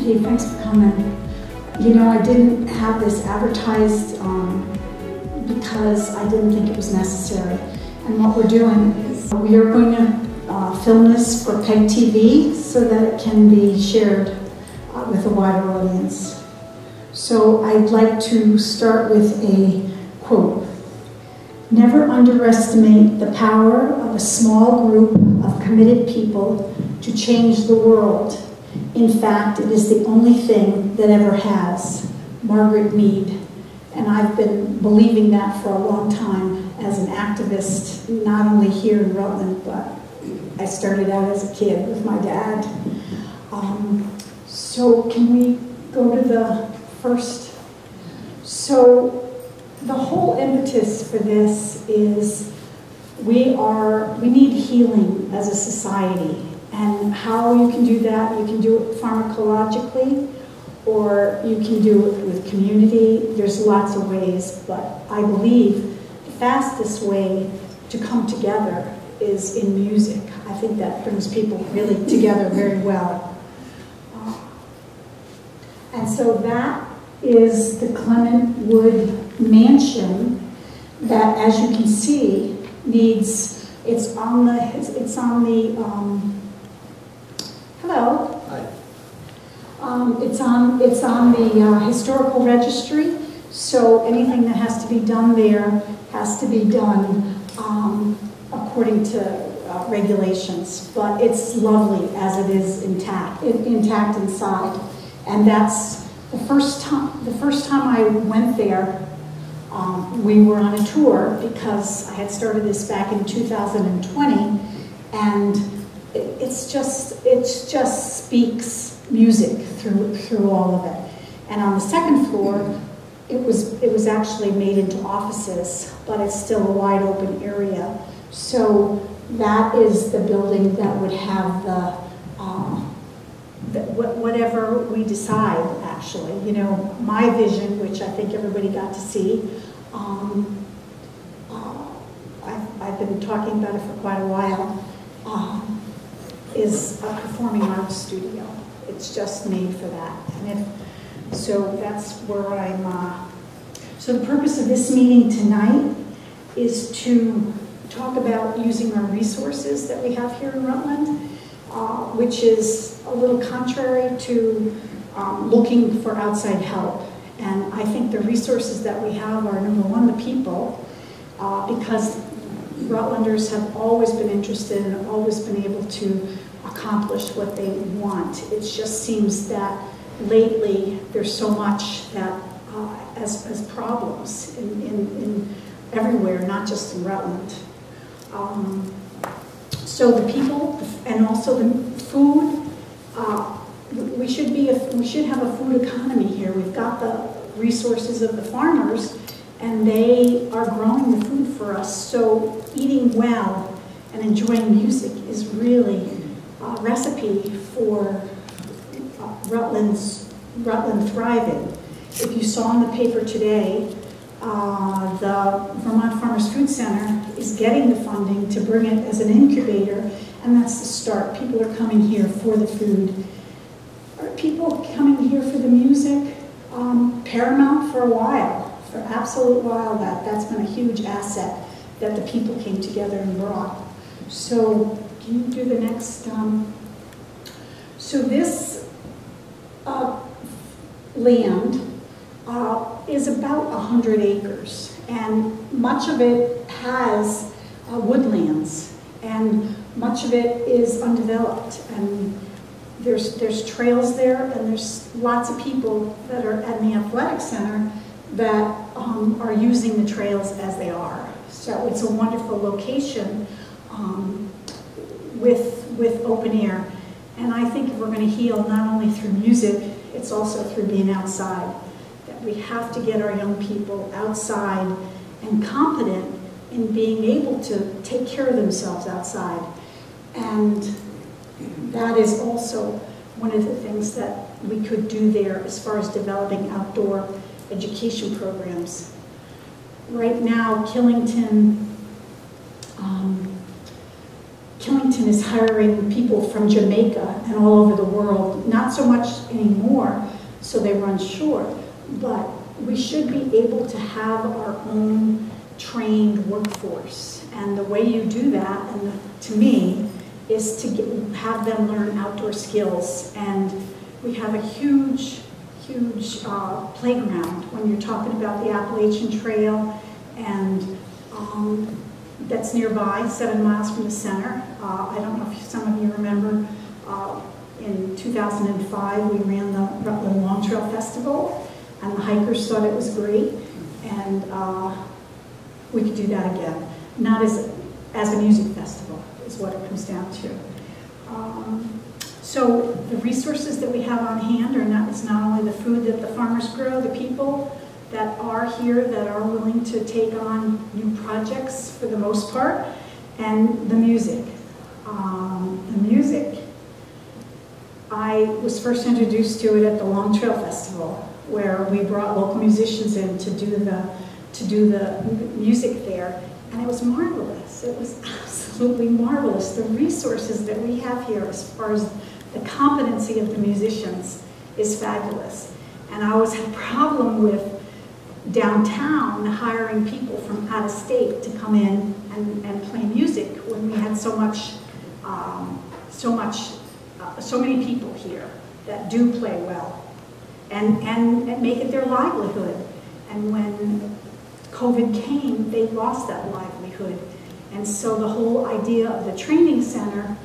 Hey, thanks for coming. You know, I didn't have this advertised because I didn't think it was necessary. And what we're doing is we are going to film this for PEG TV so that it can be shared with a wider audience. So I'd like to start with a quote. Never underestimate the power of a small group of committed people to change the world. In fact, it is the only thing that ever has. Margaret Mead. And I've been believing that for a long time as an activist, not only here in Rutland, but I started out as a kid with my dad. So can we go to the first? So the whole impetus for this is we need healing as a society. And how you can do that, you can do it pharmacologically, or you can do it with community. There's lots of ways, but I believe the fastest way to come together is in music. I think that brings people really together very well. And so that is the Clement Woods Mansion that, as you can see, needs, it's on the hello. Hi. It's on the historical registry, so anything that has to be done there has to be done according to regulations. But it's lovely as it is intact inside, and that's the first time. The first time I went there, we were on a tour because I had started this back in 2020, and it just speaks music through all of it. And on the second floor, it was actually made into offices, but it's still a wide open area. So that is the building that would have whatever we decide. Actually, you know, my vision, which I think everybody got to see. I've been talking about it for quite a while. Is a performing arts studio. It's just made for that. And so that's where I'm, so the purpose of this meeting tonight is to talk about using our resources that we have here in Rutland, which is a little contrary to looking for outside help. And I think the resources that we have are, number one, the people, because Rutlanders have always been interested and have always been able to accomplish what they want. It just seems that lately there's so much that as problems in everywhere, not just in Rutland. So the people and also the food. We should have a food economy here. We've got the resources of the farmers, and they are growing the food for us. So eating well and enjoying music is really a recipe for Rutland thriving. If you saw in the paper today, the Vermont Farmers Food Center is getting the funding to bring it as an incubator, and that's the start. People are coming here for the food. Are people coming here for the music? Paramount for a while, for absolute while, that's been a huge asset that the people came together and brought. So can you do the next? So this land is about 100 acres, and much of it has woodlands, and much of it is undeveloped, and there's trails there, and there's lots of people that are at the athletic center that are using the trails as they are. So it's a wonderful location with open air. And I think if we're going to heal not only through music, it's also through being outside. That we have to get our young people outside and competent in being able to take care of themselves outside. And that is also one of the things that we could do there as far as developing outdoor education programs. Right now, Killington Killington is hiring people from Jamaica and all over the world, not so much anymore, so they run short, but we should be able to have our own trained workforce. And the way you do that, and to me, is to have them learn outdoor skills. And we have a huge playground when you're talking about the Appalachian Trail, and that's nearby, 7 miles from the center. I don't know if some of you remember, in 2005 we ran the Rutland Long Trail Festival, and the hikers thought it was great, and we could do that again. Not as a music festival is what it comes down to. So the resources that we have on hand it's not only the food that the farmers grow, the people that are here that are willing to take on new projects for the most part, and the music. I was first introduced to it at the Long Trail Festival, where we brought local musicians in to do the music there, and it was marvelous. It was absolutely marvelous. The resources that we have here, as far as the competency of the musicians, is fabulous. And I always had a problem with downtown hiring people from out of state to come in and play music when we had so many people here that do play well and make it their livelihood. And when COVID came, they lost that livelihood. And so the whole idea of the training center,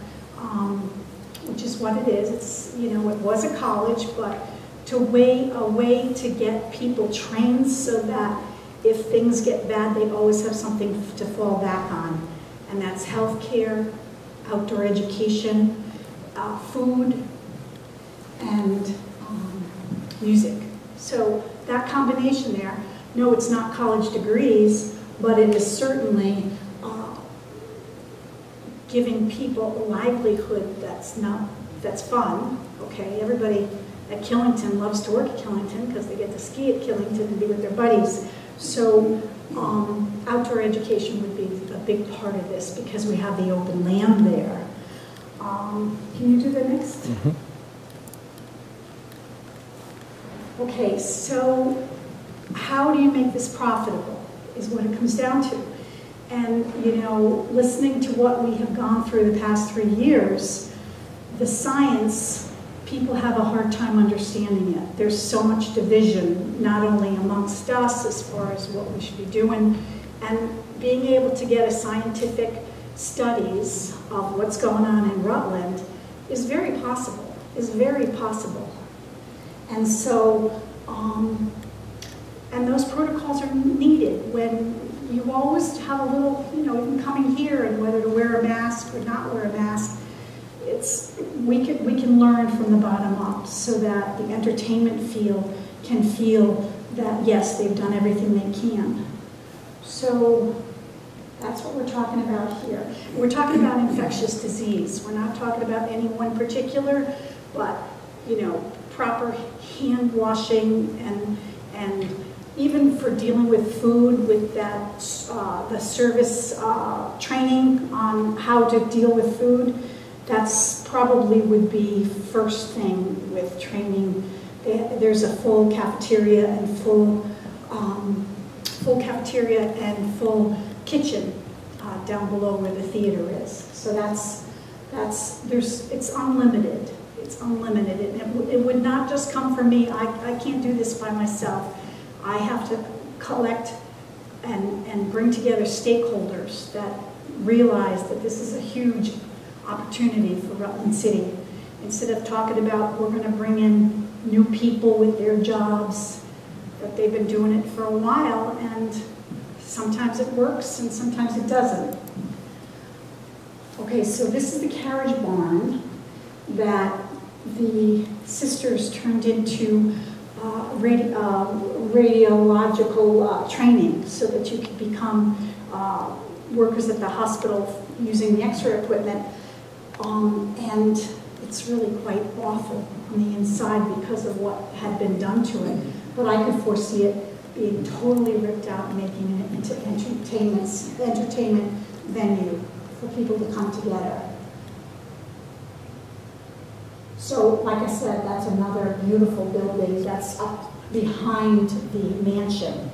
which is what it is, it's, it was a college, but a way to get people trained so that if things get bad, they always have something to fall back on. And that's healthcare, outdoor education, food, and music. So that combination there, no, it's not college degrees, but it is certainly giving people a livelihood that's fun. Okay, everybody at Killington loves to work at Killington because they get to ski at Killington and be with their buddies. So outdoor education would be a big part of this because we have the open land there. Can you do the next? Mm-hmm. Okay, so how do you make this profitable is what it comes down to. And, listening to what we have gone through the past 3 years, the science, people have a hard time understanding it. There's so much division, not only amongst us as far as what we should be doing, and being able to get a scientific studies of what's going on in Rutland is very possible, And so, and those protocols are needed when you always have a little, even coming here and whether to wear a mask or not wear a mask, we can learn from the bottom up so that the entertainment field can feel that, yes, they've done everything they can. So that's what we're talking about here. We're talking about infectious disease. We're not talking about any one particular, but, proper hand washing and even for dealing with food, with that, the service training on how to deal with food, that's probably would be first thing with training. There's a full cafeteria and full kitchen down below where the theater is. So it's unlimited. It's unlimited. It would not just come from me. I can't do this by myself. I have to collect and bring together stakeholders that realize that this is a huge opportunity for Rutland City. Instead of talking about we're going to bring in new people with their jobs, that they've been doing it for a while, and sometimes it works and sometimes it doesn't. Okay, so this is the carriage barn that the sisters turned into radiological training so that you could become workers at the hospital using the X-ray equipment. And it's really quite awful on the inside because of what had been done to it. But I could foresee it being totally ripped out and making it into entertainment venue for people to come together. So, like I said, that's another beautiful building that's up behind the mansion.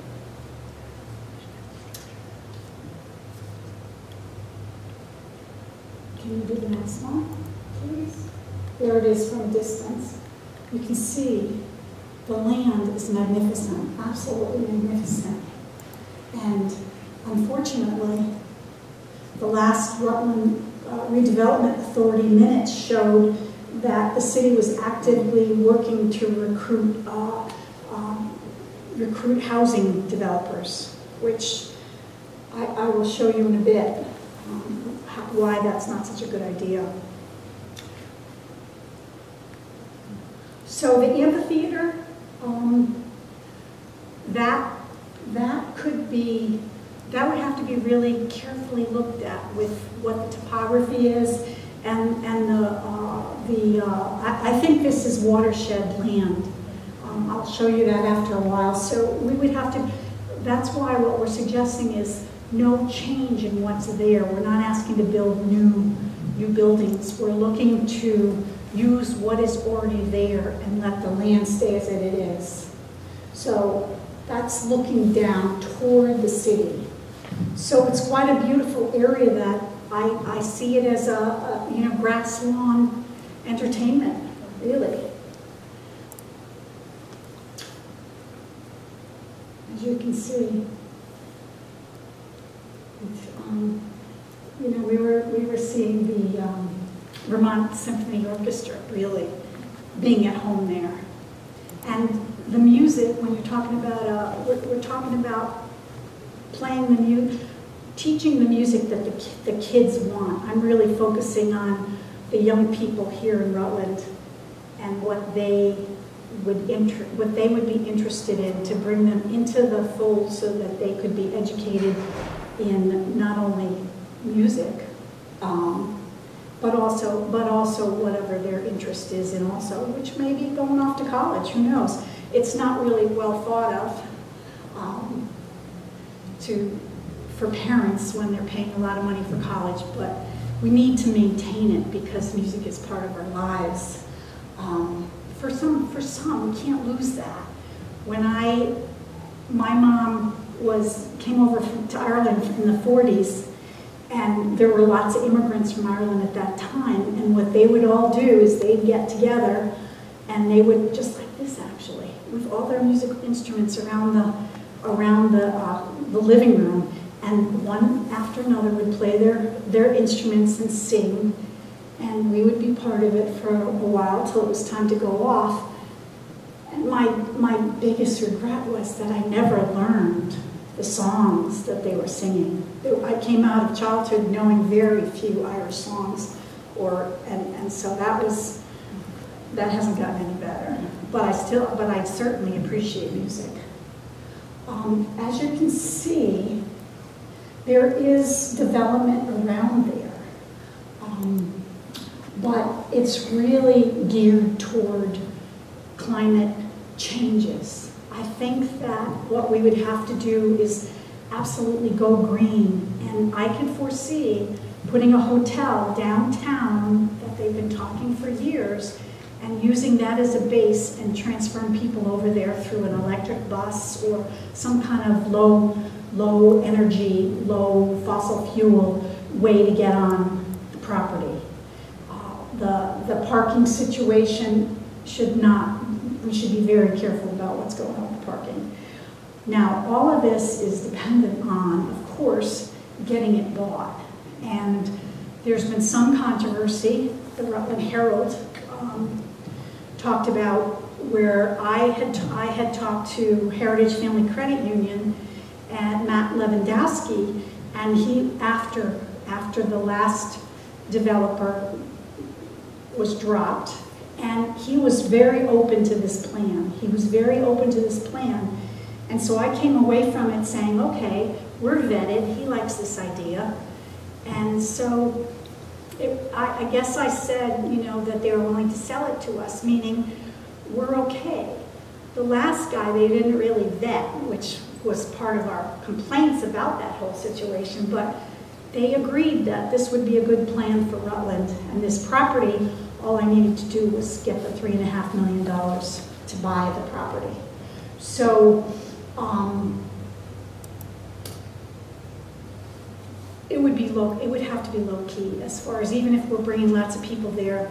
Can you do the next one, please? There it is from a distance. You can see the land is magnificent, absolutely magnificent. And unfortunately, the last Rutland Redevelopment Authority minutes showed that the city was actively working to recruit housing developers, which I will show you in a bit why that's not such a good idea. So the amphitheater, that would have to be really carefully looked at with what the topography is, and I think this is watershed land. I'll show you that after a while. So we would have to. That's why what we're suggesting is no change in what's there. We're not asking to build new buildings. We're looking to use what is already there and let the land stay as it is. So that's looking down toward the city. So it's quite a beautiful area that I see it as a grass lawn entertainment, really. As you can see, we were seeing the Vermont Symphony Orchestra really being at home there, and the music. When you're talking about, we're talking about playing the music, teaching the music that the kids want. I'm really focusing on the young people here in Rutland and what they would be interested in, to bring them into the fold so that they could be educated in not only music, but also whatever their interest is in also, which may be going off to college, who knows. It's not really well thought of for parents when they're paying a lot of money for college, but we need to maintain it because music is part of our lives. For some, we can't lose that. When my mom came over to Ireland in the 40s, and there were lots of immigrants from Ireland at that time, and what they would all do is they'd get together and they would, just like this actually, with all their musical instruments around the living room, and one after another would play their instruments and sing, and we would be part of it for a while till it was time to go off. And my biggest regret was that I never learned the songs that they were singing. I came out of childhood knowing very few Irish songs, and so that hasn't gotten any better. But I certainly appreciate music. As you can see, there is development around there, but it's really geared toward climate changes. I think that what we would have to do is absolutely go green, and I can foresee putting a hotel downtown that they've been talking for years, and using that as a base and transferring people over there through an electric bus or some kind of low energy, low fossil fuel way to get on the property. The parking situation we should be very careful about what's going on with parking. Now, all of this is dependent on, of course, getting it bought. And there's been some controversy. The Rutland Herald talked about where I had talked to Heritage Family Credit Union and Matt Lewandowski, and he, after the last developer was dropped, and he was very open to this plan. He was very open to this plan. And so I came away from it saying, okay, we're vetted, he likes this idea. And so I guess I said, that they were willing to sell it to us, meaning we're okay. The last guy, they didn't really vet, which was part of our complaints about that whole situation, but they agreed that this would be a good plan for Rutland, and this property all I needed to do was get the $3.5 million to buy the property. So it would have to be low key as far as, even if we're bringing lots of people there,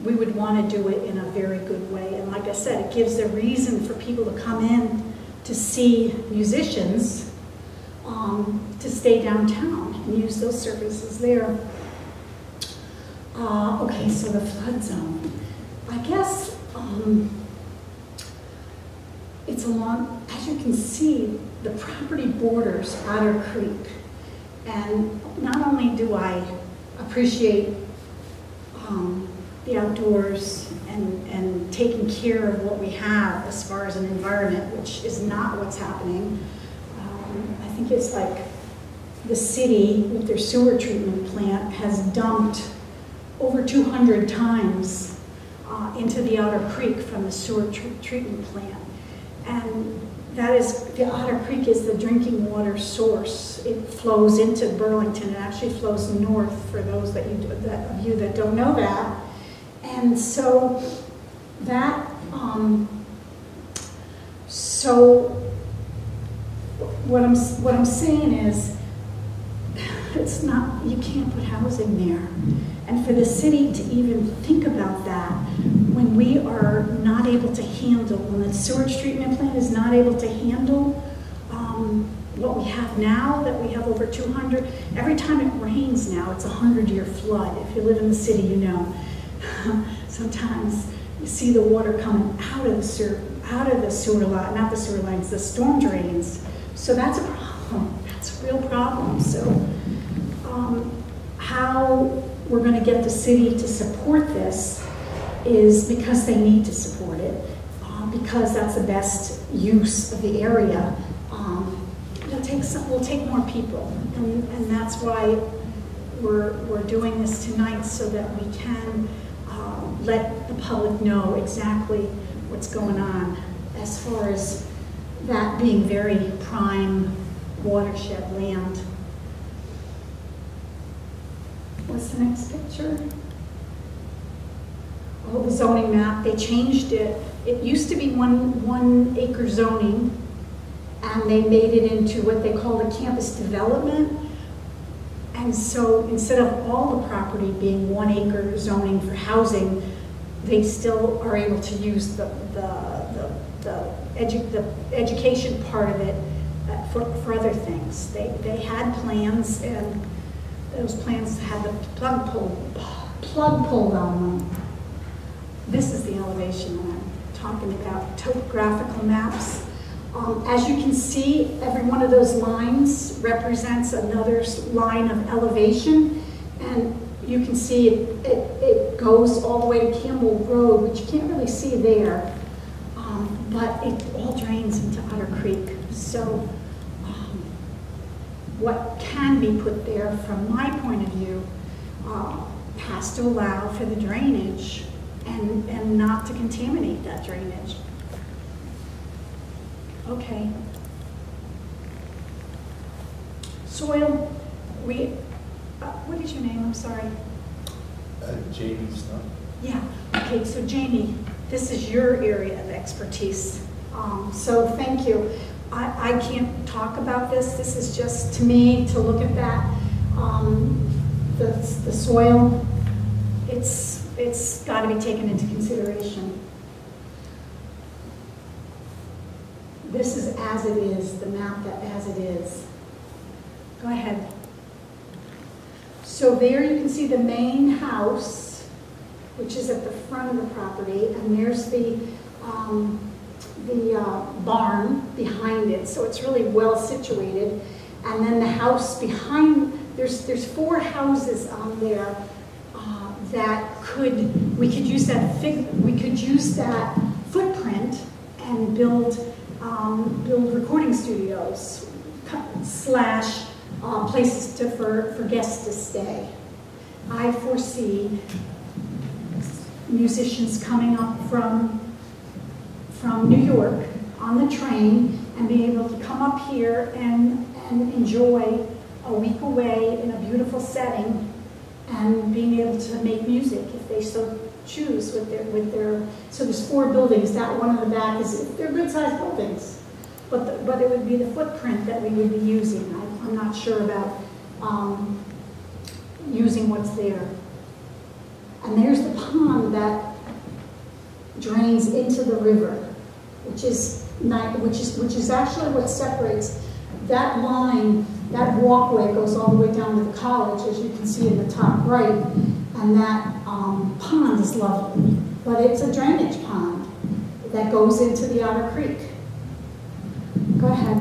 we would want to do it in a very good way. And like I said, it gives a reason for people to come in to see musicians, to stay downtown and use those services there. Okay, so the flood zone. I guess it's along, as you can see, the property borders Otter Creek. And not only do I appreciate the outdoors and taking care of what we have as far as an environment, which is not what's happening. I think it's like the city with their sewer treatment plant has dumped over 200 times into the Otter Creek from the sewer treatment plant. And that is, the Otter Creek is the drinking water source. It flows into Burlington. It actually flows north, for those of you that don't know that. And so that, what I'm saying is, it's not, you can't put housing there. And for the city to even think about that, when we are not able to handle, when the sewage treatment plant is not able to handle what we have now, that we have over 200, every time it rains now, it's a 100-year flood. If you live in the city, you know. Sometimes you see the water coming out of the sewer line, not the sewer lines, the storm drains. So that's a problem. That's a real problem. So how we're going to get the city to support this is because they need to support it, because that's the best use of the area. We'll take more people, and that's why we're doing this tonight, so that we can let the public know exactly what's going on as far as that being very prime watershed land. What's the next picture? Oh, the zoning map, they changed it. It used to be one acre zoning, and they made it into what they call a campus development. And so instead of all the property being 1 acre zoning for housing, they still are able to use the education part of it for other things. They had plans, and those plans had the plug pulled on them. This is the elevation that I'm talking about, topographical maps. As you can see, every one of those lines represents another line of elevation, and you can see it goes all the way to Campbell Road, which you can't really see there, but it all drains into Otter Creek. So what can be put there, from my point of view, has to allow for the drainage and not to contaminate that drainage. Okay. Soil, what is your name? I'm sorry. Jamie Snow. Yeah, okay, so Jamie, this is your area of expertise. So thank you. I can't talk about this. This is just, to me, to look at that. The soil, it's got to be taken into consideration. This is as it is, the map as it is. Go ahead. So there you can see the main house, which is at the front of the property, and there's the barn behind it. So it's really well situated. And then the house behind, there's 4 houses on there that we could use that footprint and build recording studios / places for guests to stay. I foresee musicians coming up from New York on the train and being able to come up here and enjoy a week away in a beautiful setting and being able to make music if they so choose with their, so there's 4 buildings. That one in the back they're good sized buildings, but it would be the footprint that we would be using. I'm not sure about using what's there. And there's the pond that drains into the river, which is actually what separates that line. That walkway goes all the way down to the college, as you can see in the top right, and that pond is lovely, but it's a drainage pond that goes into the outer creek. Go ahead.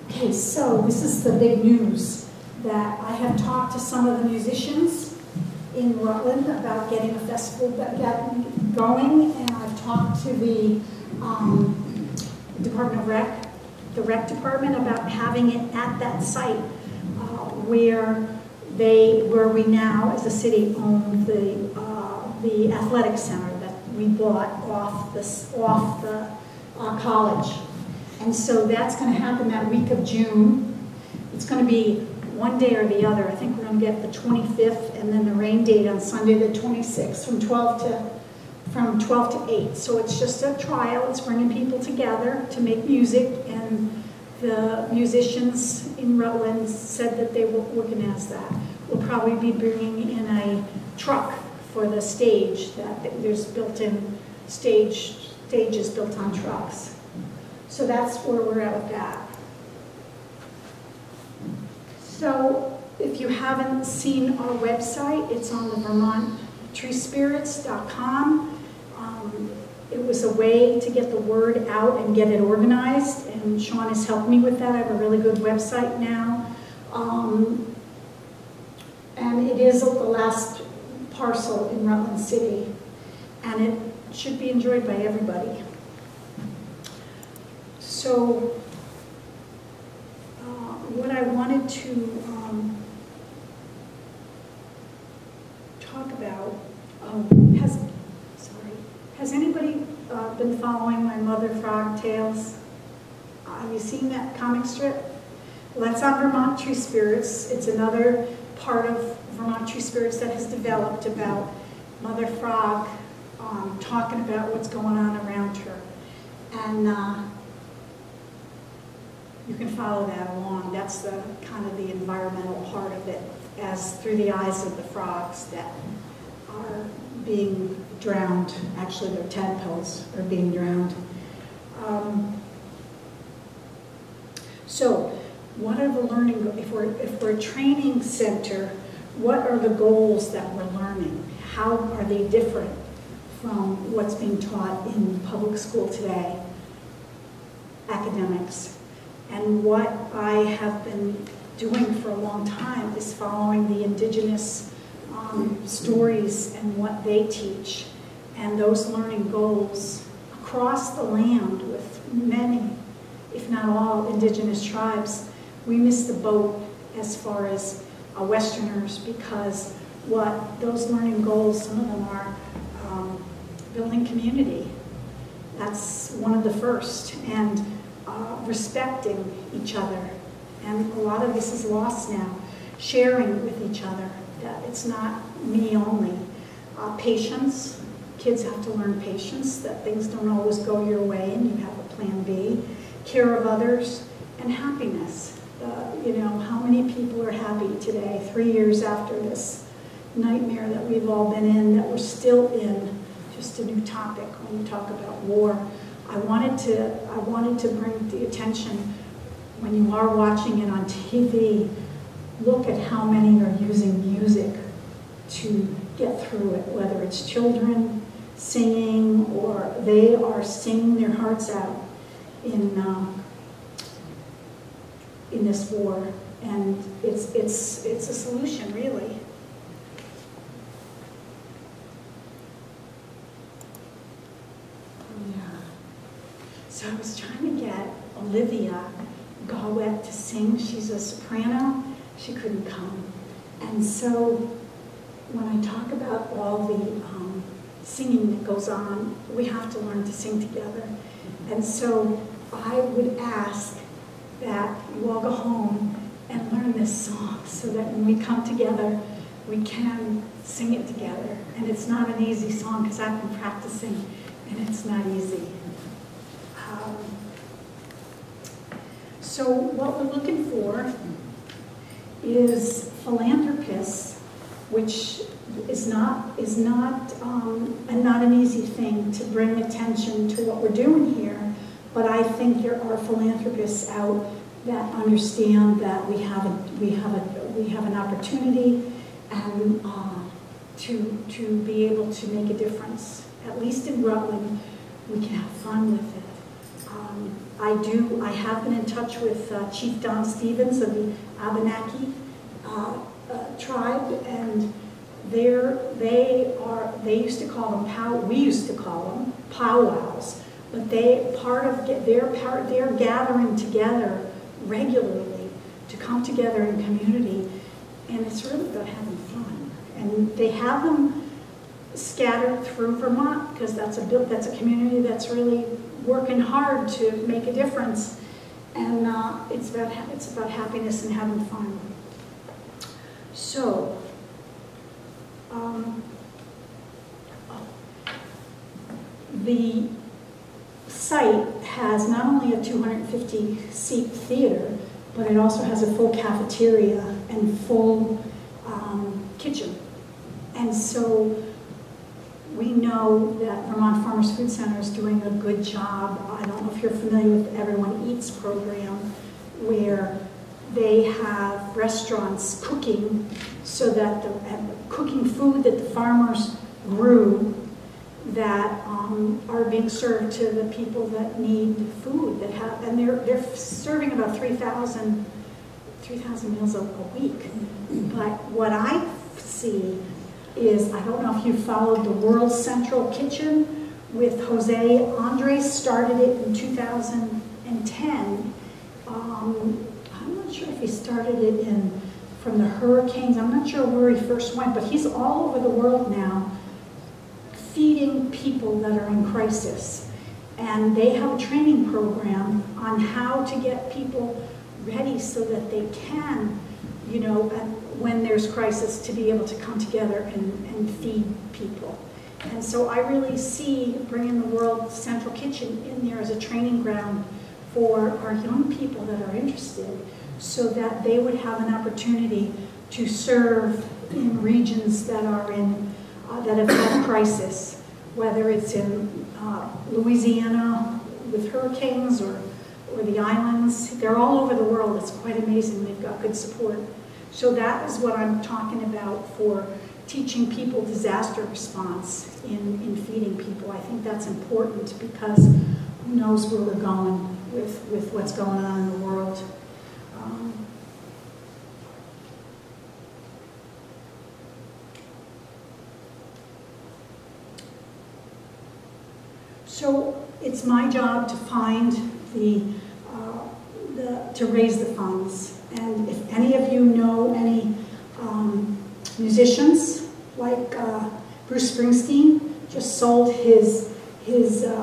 Okay, so this is the big news, that I have talked to some of the musicians in Rutland about getting a festival going, and I've talked to the Department of Rec, the Rec Department, about having it at that site where we now, as a city, own the athletic center that we bought off the college. And so that's going to happen that week of June. It's going to be one day or the other. I think we're going to get the 25th and then the rain date on Sunday the 26th from 12 to 8. So it's just a trial. It's bringing people together to make music, and the musicians in Rutland said that they will organize that. We'll probably be bringing in a truck for the stage. That there's built-in stages built on trucks. So that's where we're at with that. So if you haven't seen our website, it's on the VermontTreeSpirits.com. It was a way to get the word out and get it organized, and Sean has helped me with that. I have a really good website now. And it is the last parcel in Rutland City, and it should be enjoyed by everybody. So what I wanted to talk about, has anybody been following my Mother Frog Tales? Have you seen that comic strip? Well, that's on Vermont Tree Spirits. It's another part of Vermont Tree Spirits that has developed about Mother Frog talking about what's going on around her. And you can follow that along. That's the kind of the environmental part of it, as through the eyes of the frogs that are being drowned. Actually, their tadpoles are being drowned. So, what are the learning? If we're a training center, what are the goals that we're learning? How are they different from what's being taught in public school today? Academics. And what I have been doing for a long time is following the indigenous stories and what they teach, and those learning goals across the land with many, if not all, indigenous tribes. We miss the boat as far as Westerners, because what those learning goals, some of them are building community. That's one of the first, and respecting each other. And a lot of this is lost now. Sharing with each other, that it's not me only. Patience, kids have to learn patience, that things don't always go your way and you have a plan B. Care of others, and happiness. You know, how many people are happy today, 3 years after this nightmare that we've all been in, that we're still in? Just a new topic when we talk about war. I wanted to bring the attention, when you are watching it on TV, look at how many are using music to get through it, whether it's children singing or they are singing their hearts out in this war, and it's a solution, really. Yeah. So I was trying to get Olivia Gawet to sing. She's a soprano. She couldn't come. And so when I talk about all the singing that goes on, we have to learn to sing together. And so I would ask that you all go home and learn this song so that when we come together, we can sing it together. And it's not an easy song because I've been practicing and it's not easy. So what we're looking for is philanthropists, which is not an easy thing to bring attention to what we're doing here. But I think there are philanthropists out that understand that we have an opportunity and to be able to make a difference. At least in Rutland, we can have fun with it. I have been in touch with Chief Don Stevens of the Abenaki tribe, and they used to call them we used to call them powwows, but they're gathering together regularly to come together in community, and it's really about having fun. And they have them scattered through Vermont because that's a community that's really working hard to make a difference, and it's about happiness and having fun. So, the site has not only a 250-seat theater, but it also has a full cafeteria and full kitchen. And so we know that Vermont Farmers Food Center is doing a good job. I don't know if you're familiar with the Everyone Eats program, where they have restaurants cooking so that cooking food that the farmers grew that are being served to the people that need food and they're serving about 3,000 meals a week. But what I see is, I don't know if you followed the World Central Kitchen with Jose Andres, started it in 2010. I'm not sure if he started it from the hurricanes. I'm not sure where he first went, but he's all over the world now feeding people that are in crisis. And they have a training program on how to get people ready so that they can, when there's crisis, to be able to come together and feed people. And so I really see bringing the World Central Kitchen in there as a training ground for our young people that are interested, so that they would have an opportunity to serve in regions that are that have had crisis, whether it's in Louisiana with hurricanes or the islands. They're all over the world. It's quite amazing. They've got good support. So that is what I'm talking about for teaching people disaster response in feeding people. I think that's important because who knows where we're going with what's going on in the world. So it's my job to find to raise the funds. And if any of you know any musicians, like Bruce Springsteen just sold his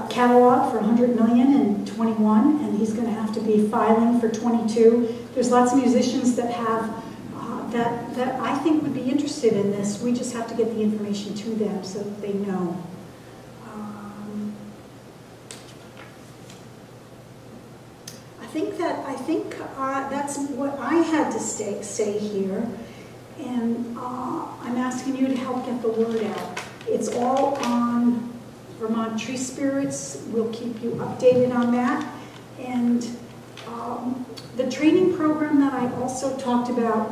catalog for $100 million in 21, and he's going to have to be filing for 22. There's lots of musicians that have that I think would be interested in this. We just have to get the information to them so that they know. I think that's what I had to say here, and I'm asking you to help get the word out. It's all on Vermont Tree Spirits. We'll keep you updated on that. And the training program that I also talked about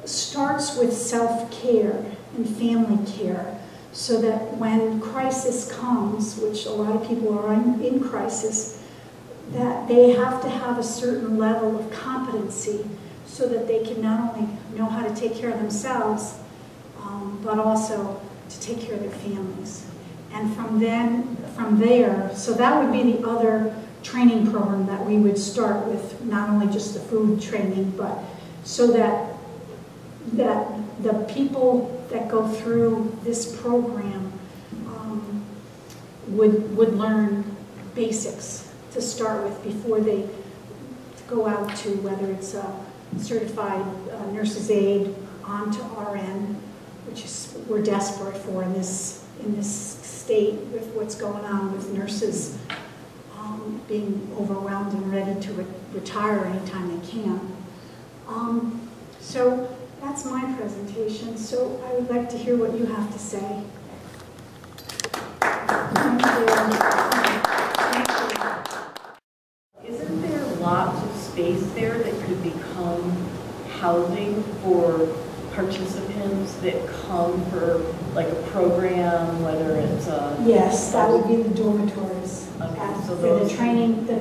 starts with self-care and family care, so that when crisis comes, which a lot of people are in crisis, that they have to have a certain level of competency so that they can not only know how to take care of themselves, but also to take care of their families. And from there, so that would be the other training program that we would start with, not only just the food training, but so that the people that go through this program would learn basics to start with before they go out to, whether it's certified nurse's aide onto RN, which is, we're desperate for in this state with what's going on with nurses being overwhelmed and ready to retire anytime they can. So that's my presentation. So I would like to hear what you have to say. Thank you. Isn't there lots of space there that could become housing for participants that come for like a program, whether it's a... Yes, that would be the dormitories. Okay, so the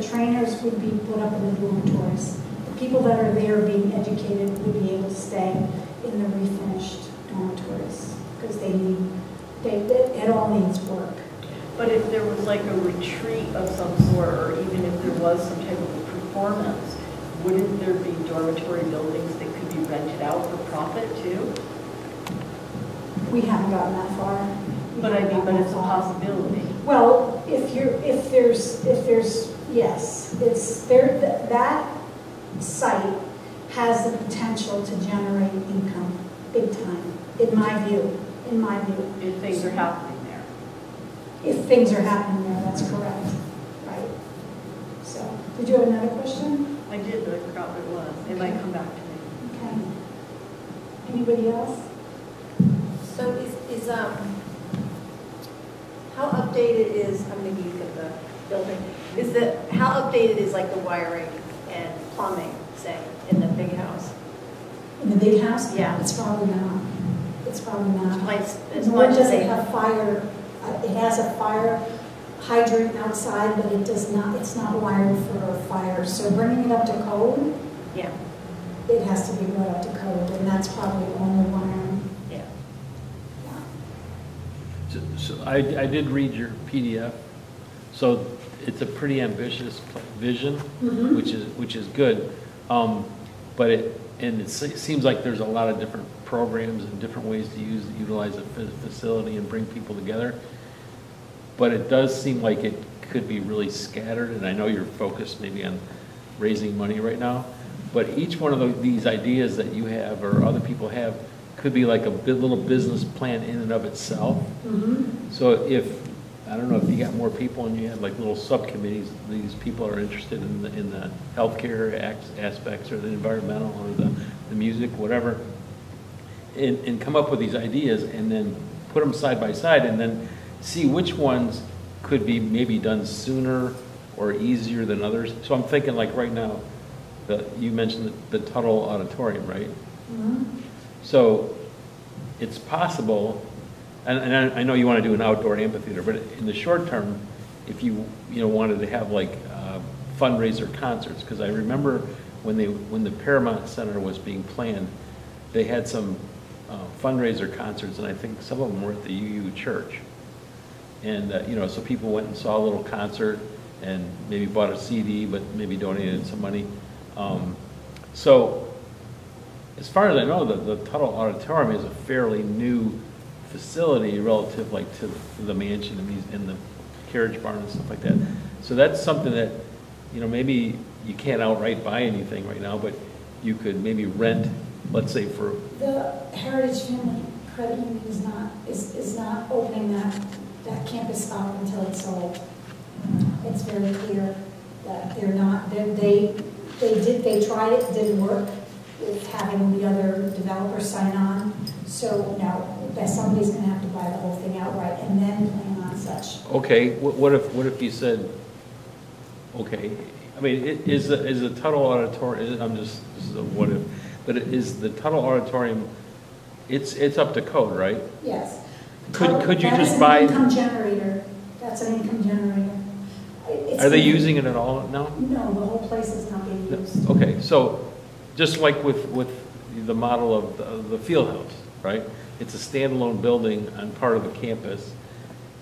trainers would be put up in the dormitories. The people that are there being educated would be able to stay in the refinished dormitories because it all needs work. But if there was like a retreat of some sort, or even if there was some type of a performance, wouldn't there be dormitory buildings that could be rented out for profit too? We haven't gotten that far. But I mean, but it's a possibility. Well, if there's yes, it's there. That site has the potential to generate income big time, in my view. If things are happening there. If things are happening there, that's correct. Right. So, did you have another question? I did, but I forgot what it was. It might come back to me. Okay. Anybody else? So how updated is, I'm thinking of the building, how updated is like the wiring and plumbing, say, in the big house? In the big house? Yeah. It's probably not. It's probably not. As The much one as doesn't they have fire. It has a fire hydrant outside, but it does not. It's not wired for a fire. So bringing it up to code, yeah. it has to be brought up to code, and that's probably only wiring. Yeah. So I did read your PDF. So it's a pretty ambitious vision, which is good. But it seems like there's a lot of different programs and different ways to utilize a facility and bring people together. But it does seem like it could be really scattered, and I know you're focused maybe on raising money right now, but each one of these ideas that you have or other people have could be like a little business plan in and of itself. So I don't know if you got more people and you had like little subcommittees, these people are interested in the healthcare aspects or the environmental or the music, whatever, and come up with these ideas and then put them side by side and then see which ones could be maybe done sooner or easier than others. So I'm thinking like right now, you mentioned the Tuttle Auditorium, right? So it's possible, and I know you want to do an outdoor amphitheater, but in the short term, if you wanted to have like fundraiser concerts, because I remember when the Paramount Center was being planned, they had some fundraiser concerts, and I think some of them were at the UU Church. And, so people went and saw a little concert and maybe bought a CD, but maybe donated some money. So as far as I know, the Tuttle Auditorium is a fairly new facility relative like to the mansion and the carriage barn and stuff like that. So that's something that, maybe you can't outright buy anything right now, but you could maybe rent, let's say for... The Heritage Family Credit Union is not opening that campus up until it's sold. It's very clear that they're not. They tried it, didn't work with having the other developers sign on. So no, that somebody's going to have to buy the whole thing outright and then plan on such. Okay, what if you said, okay, I mean, is the Tuttle Auditorium? This is a what if, but is the Tuttle Auditorium? It's up to code, right? Yes. Could you just buy? That's an income generator. That's an income generator. Are they using it at all now? No, the whole place is not being used. Okay, so just like with the model of the field house, right? It's a standalone building on part of the campus,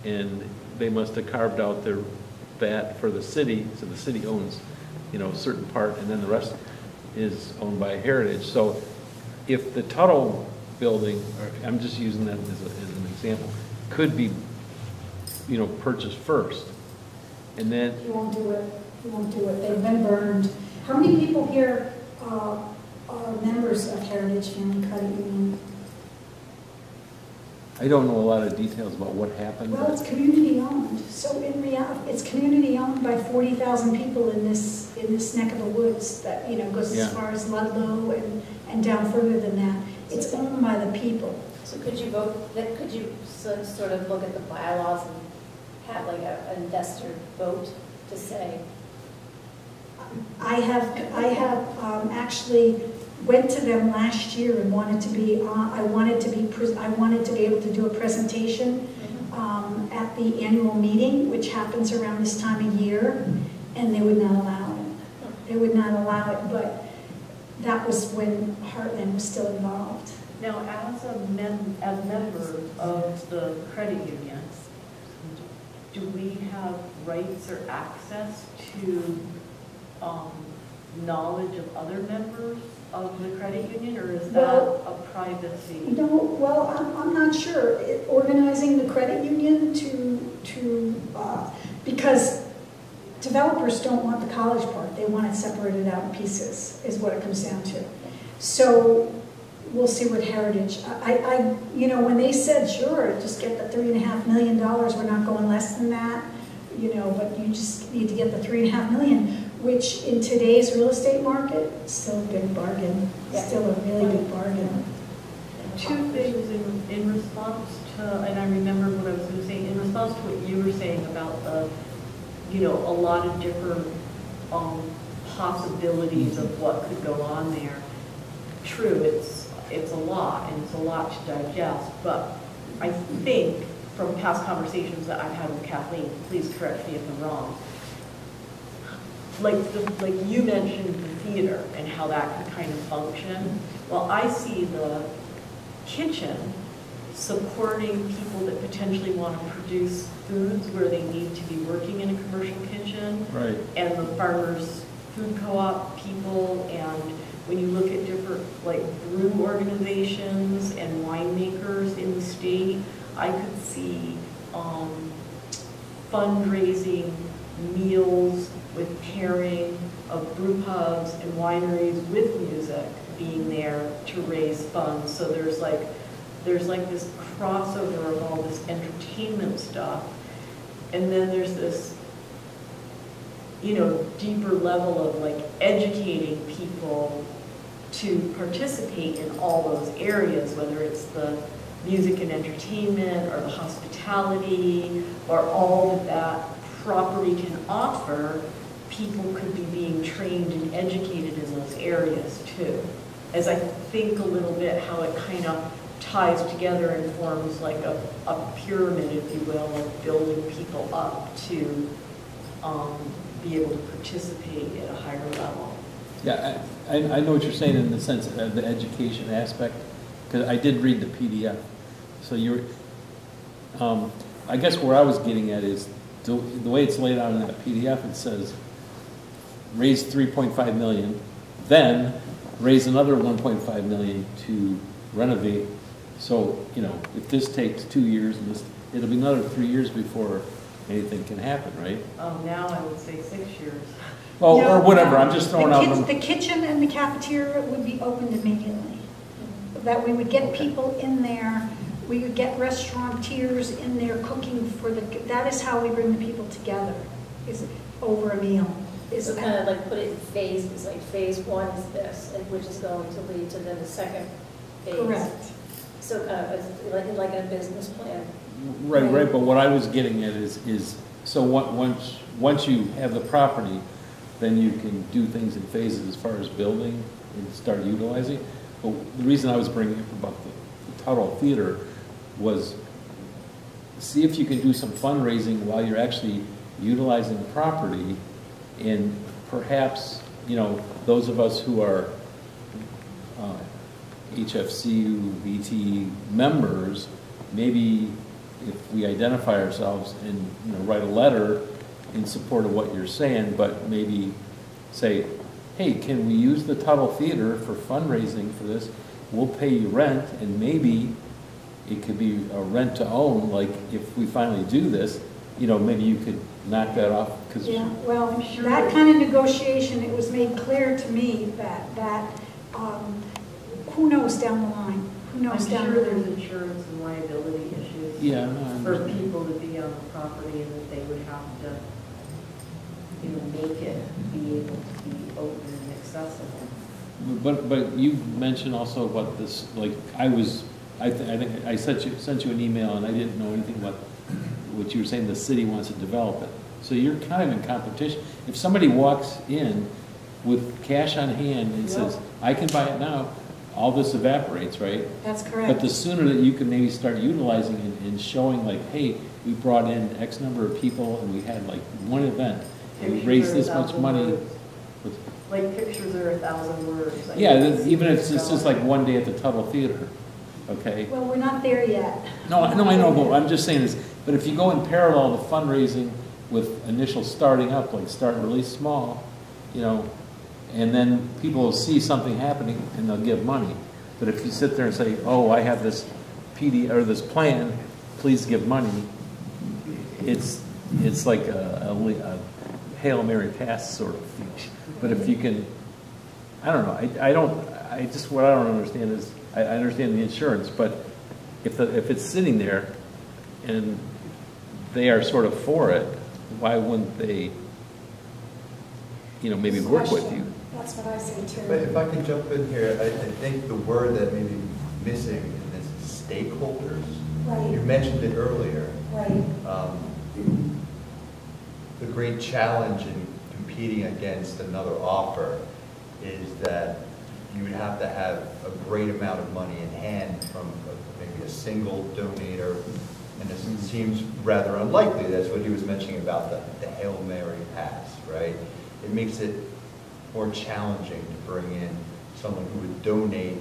and they must have carved out that for the city, so the city owns, a certain part, and then the rest is owned by Heritage. So if the Tuttle building, I'm just using that as an example, could be, purchased first, and then... You won't do it. You won't do it. They've been burned. How many people here are members of Heritage Family Credit Union. I don't know a lot of details about what happened. Well, it's community owned, so in reality, it's community owned by 40,000 people in this neck of the woods that, you know, goes Yeah. as far as Ludlow and down further than that. It's owned by the people. So could you vote, could you sort of look at the bylaws and have like an investor vote to say? I have actually went to them last year and wanted to be able to do a presentation at the annual meeting, which happens around this time of year, and they would not allow it. They would not allow it, but that was when Heartland was still involved. Now, as members of the credit union, do we have rights or access to knowledge of other members of the credit union, or is that a privacy? No, well, I'm not sure. Organizing the credit union because developers don't want the college part. They want it separated out in pieces, is what it comes down to. So we'll see what Heritage, you know, when they said, sure, just get the $3.5 million, we're not going less than that, you know, but you just need to get the $3.5 million, which in today's real estate market, is still a big bargain, still a really big bargain. Two things in response to, and I remember what I was going to say, in response to what you were saying about the, you know, a lot of different possibilities of what could go on there. True, it's a lot, and it's a lot to digest, but I think from past conversations that I've had with Kathleen, please correct me if I'm wrong, like you mentioned the theater and how that could kind of function. Well, I see the kitchen supporting people that potentially want to produce foods where they need to be working in a commercial kitchen. Right. And the farmers food co-op people, and when you look at different like brew organizations and winemakers in the state, I could see fundraising meals with pairing of brew pubs and wineries with music being there to raise funds. So there's like this crossover of all this entertainment stuff, and then there's this, you know, deeper level of like educating people to participate in all those areas, whether it's the music and entertainment or the hospitality or all that property can offer. People could be being trained and educated in those areas too. As I think a little bit how it kind of ties together and forms like a pyramid, if you will, of building people up to be able to participate at a higher level. Yeah, I know what you're saying in the sense of the education aspect, because I did read the PDF. So you're, I guess where I was getting at is the way it's laid out in that PDF. It says raise 3.5 million, then raise another 1.5 million to renovate. So, you know, if this takes 2 years, and it'll be another 3 years before anything can happen, right? Now I would say 6 years. Well, No, or whatever, I'm just throwing out. The kitchen and the cafeteria would be opened immediately. That we would get people in there, we would get restaurateurs in there cooking for that is how we bring the people together, is over a meal. So kind of like put it in phases, like phase one is this, and which is going to lead to then the second phase. Correct. So kind of like a business plan. Right, but what I was getting at is so once you have the property, then you can do things in phases as far as building and start utilizing. But the reason I was bringing up about the Tuttle Theater was see if you can do some fundraising while you're actually utilizing the property, and perhaps, you know, those of us who are HFC, VT members, maybe if we identify ourselves and, you know, write a letter in support of what you're saying, but maybe say, hey, can we use the Tuttle Theater for fundraising for this? We'll pay you rent, and maybe it could be a rent to own. Like if we finally do this, you know, maybe you could knock that off. Cause yeah, well, that kind of negotiation, it was made clear to me that who knows down the line? Who knows I'm down sure the there's line? insurance and liability issues. Yeah, no, I For understand. people to be on the property and that they would have to, make it be able to be open and accessible. But you mentioned also what this, like, I think I sent you an email and I didn't know anything about what you were saying, the city wants to develop it. So you're kind of in competition. If somebody walks in with cash on hand and says, I can buy it now, all this evaporates, right? That's But correct. the sooner that you can maybe start utilizing it and showing like, hey, we brought in X number of people and we had like one event and we raised this much money. Like pictures are 1,000 words. Yeah, even if it's just like one day at the Tuttle Theater, okay? Well, we're not there yet. No, I know, but I'm just saying this, but if you go in parallel to fundraising with initial starting up, like start really small, and then people will see something happening and they'll give money. But if you sit there and say, oh, I have this PD or this plan, please give money, it's like a Hail Mary pass sort of thing. But if you can, I don't know, what I don't understand is, I understand the insurance, but if it's sitting there and they are sort of for it, why wouldn't they, maybe work with you? That's what I say too. But if I can jump in here, I think the word that may be missing is stakeholders. Right. You mentioned it earlier. Right. The great challenge in competing against another offer is that you would have to have a great amount of money in hand from maybe a single donator, and it seems rather unlikely. That's what he was mentioning about the Hail Mary pass, right? It makes it more challenging to bring in someone who would donate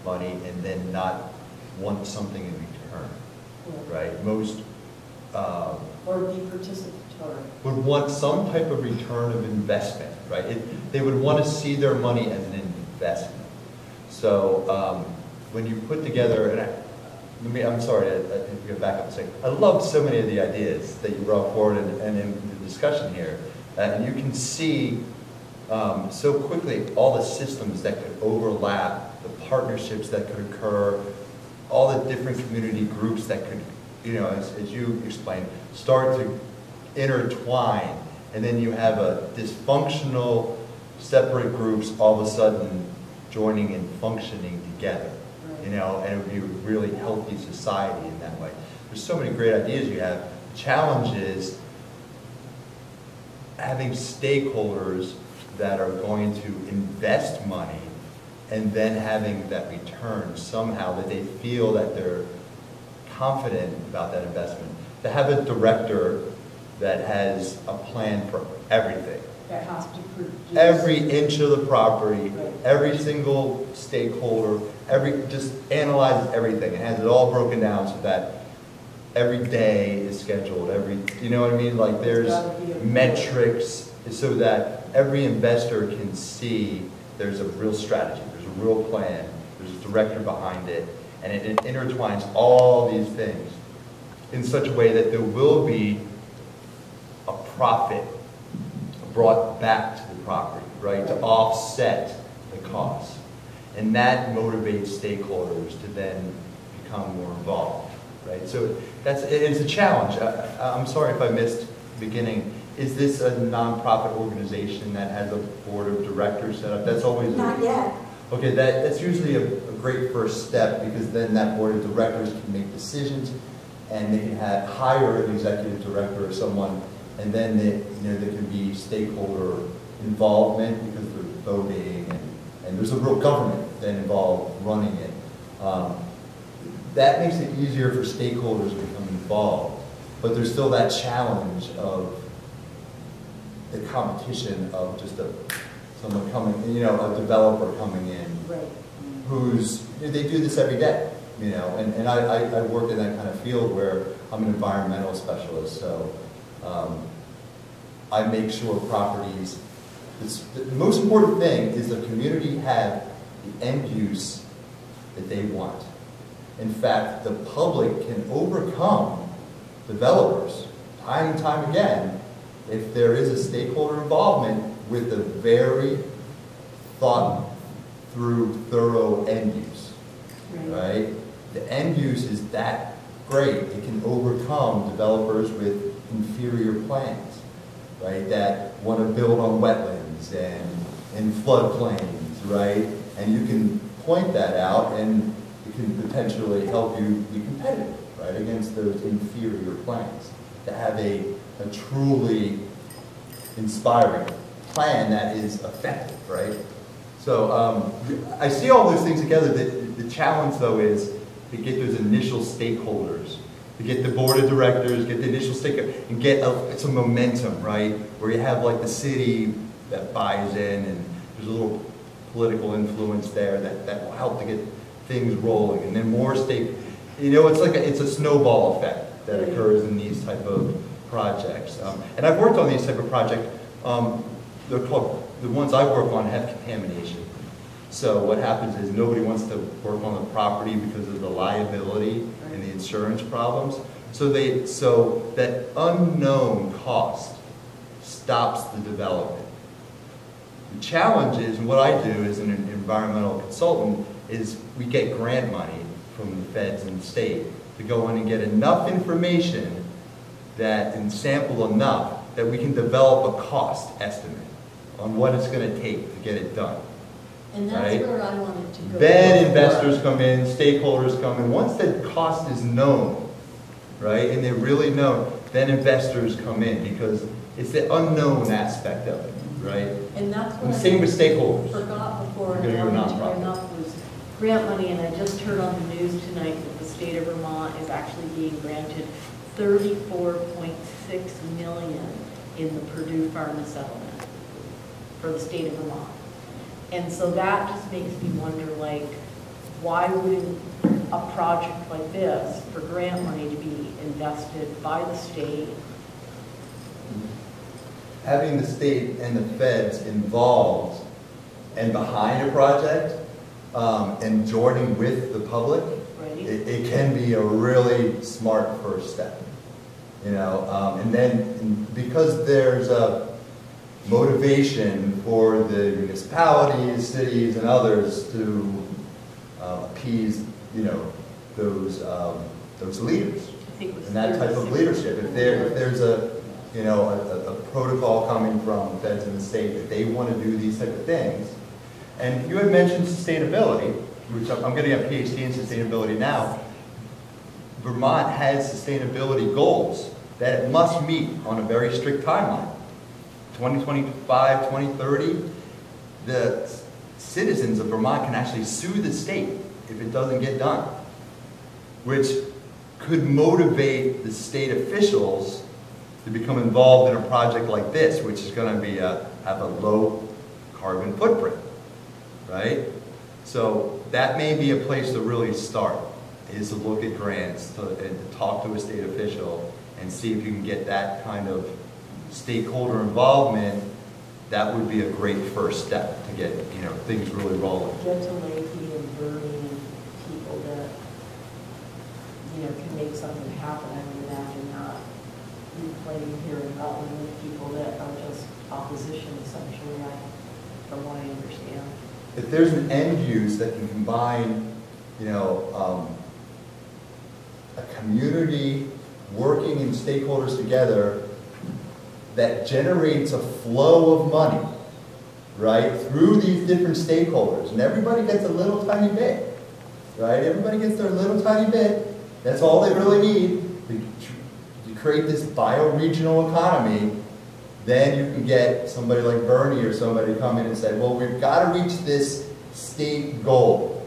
money and then not want something in return, right? Most Or be participatory. would want some type of return of investment, right? They would want to see their money as an investment. So when you put together, and I'm sorry, I need to go back up and say, I loved so many of the ideas that you brought forward and in the discussion here. And you can see so quickly all the systems that could overlap, the partnerships that could occur, all the different community groups that could, as you explained, start to intertwine, and then you have a dysfunctional separate groups all of a sudden joining and functioning together, and it would be a really healthy society in that way. There's so many great ideas you have. The challenge is having stakeholders that are going to invest money and then having that return somehow, that they feel that they're confident about that investment. To have a director that has a plan for everything. That has to produce. Every inch of the property, Right. every single stakeholder, just analyzes everything and has it all broken down so that every day is scheduled, you know what I mean? Like there's metrics so that every investor can see there's a real strategy, there's a real plan, there's a director behind it, and it intertwines all these things in such a way that there will be a profit brought back to the property, right, to offset the costs. And that motivates stakeholders to then become more involved, right? So it's a challenge. I'm sorry if I missed the beginning. Is this a nonprofit organization that has a board of directors set up? That's always Not yet. Okay, that's usually a great first step, because then that board of directors can make decisions, and they can hire an executive director or someone, and then there can be stakeholder involvement because they're voting, and there's a real government then involved running it. That makes it easier for stakeholders to become involved, but there's still that challenge of the competition of just someone coming, a developer coming in, Right. they do this every day, and I work in that kind of field where I'm an environmental specialist, so I make sure properties, the most important thing is the community have the end use that they want. In fact, the public can overcome developers time and time again if there is a stakeholder involvement with a very thought through thorough end use, right? The end use is that great. It can overcome developers with inferior plans, right? That want to build on wetlands and floodplains, right? And you can point that out, and it can potentially help you be competitive, right, against those inferior plans. To have a truly inspiring plan that is effective, right? So I see all those things together. The challenge, though, is to get those initial stakeholders, to get the board of directors, get the initial stakeholders, and get some momentum, right? Where you have like the city that buys in, and there's a little political influence there that will help to get things rolling, and then more you know, it's a snowball effect that occurs in these type of projects. And I've worked on these type of projects. They're called, the ones I work on have contamination. So what happens is nobody wants to work on the property because of the liability and the insurance problems. So that unknown cost stops the development. The challenge is, and what I do as an environmental consultant, is we get grant money from the feds and the state to go in and get enough information and sample enough that we can develop a cost estimate on what it's going to take to get it done. And that's where I wanted to go. Then investors come in, stakeholders come in. Once the cost is known, right, and they're really known, then investors come in, because it's the unknown aspect of it, right? And that's what and same with stakeholders. Forgot before We're gonna go nonprofit. enough was grant money, and I just heard on the news tonight that the state of Vermont is actually being granted $34.6 million in the Purdue Pharma settlement for the state of Vermont. And so that just makes me wonder, like, why wouldn't a project like this for grant money to be invested by the state? Having the state and the feds involved and behind a project and joining with the public, Right. it can be a really smart first step. You know, and then because there's a motivation for the municipalities, cities, and others to appease, you know, those leaders and that type of leadership. If there's a protocol coming from the feds and the state that they want to do these type of things, and you had mentioned sustainability, which I'm getting a PhD in sustainability now. Vermont has sustainability goals that it must meet on a very strict timeline. 2025, 2030, the citizens of Vermont can actually sue the state if it doesn't get done, which could motivate the state officials to become involved in a project like this, which is going to have a low carbon footprint, right? So that may be a place to really start, is to look at grants and to talk to a state official and see if you can get that kind of stakeholder involvement. That would be a great first step to get, you know, things really rolling. Get to Leahy and Bernie and people that, you know, can make something happen. I would imagine not playing here in Rutland with people that are just opposition, essentially, from what I understand. If there's an end use that can combine, you know, a community working and stakeholders together that generates a flow of money, right, through these different stakeholders, and everybody gets a little tiny bit, right? Everybody gets their little tiny bit. That's all they really need to create this bioregional economy. Then you can get somebody like Bernie or somebody to come in and say, well, we've got to reach this state goal,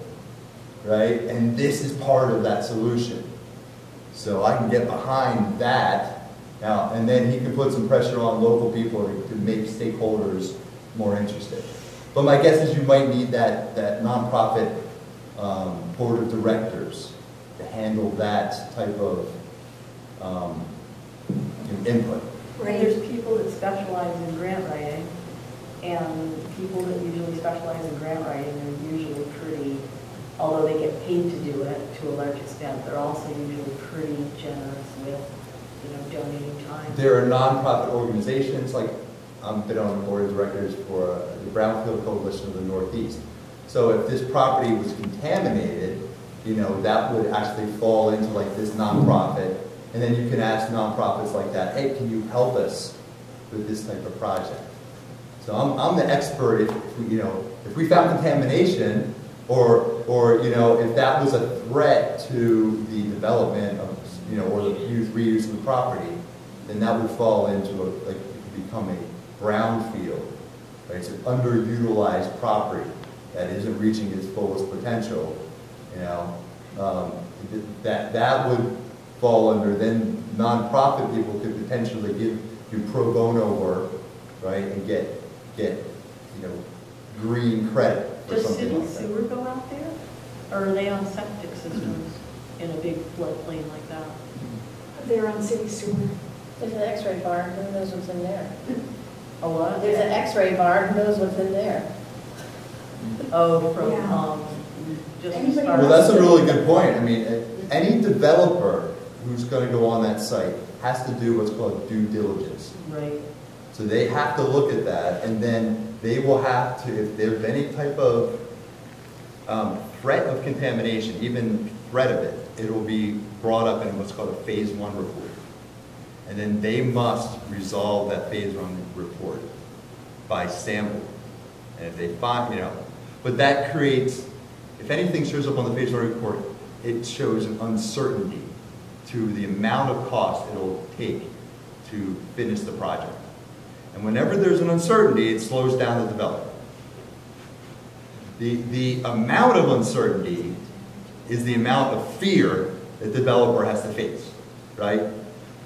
right? And this is part of that solution. So I can get behind that. Now, and then he can put some pressure on local people to make stakeholders more interested. But my guess is you might need that nonprofit board of directors to handle that type of input. Right. There's people that specialize in grant writing, and people that usually specialize in grant writing are usually pretty, although they get paid to do it to a large extent, they're also usually pretty generous with, you know, donating time. There are nonprofit organizations, like I've been on the board of directors for the Brownfield Coalition of the Northeast. So if this property was contaminated, you know, that would actually fall into like this nonprofit. And then you can ask nonprofits like that, hey, can you help us with this type of project? So I'm the expert if we, you know, if we found contamination or you know, if that was a threat to the development of, you know, or the reuse of the property, then that would fall into a, like, it could become a brownfield, right? It's an underutilized property that isn't reaching its fullest potential, you know. That would fall under, then nonprofit people could potentially do pro bono work, right, and get you know, green credit for Does something city like that. sewer go out there? Or are they on septic systems in a big floodplain like that? They're on city sewer. There's an X-ray bar, who knows what's in there? A what? There's an X-ray bar, who knows what's in there? Oh, from, Yeah. just as Anybody far Well, as- that's a really good point. I mean, any developer who's going to go on that site has to do what's called due diligence. Right. So they have to look at that, and then they will have to, if there's any type of threat of contamination, even threat of it, it will be brought up in what's called a phase 1 report. And then they must resolve that phase 1 report by sample. And if they find, you know, but that creates, if anything shows up on the phase 1 report, it shows an uncertainty to the amount of cost it'll take to finish the project. And whenever there's an uncertainty, it slows down the development. The amount of uncertainty is the amount of fear that the developer has to face, right?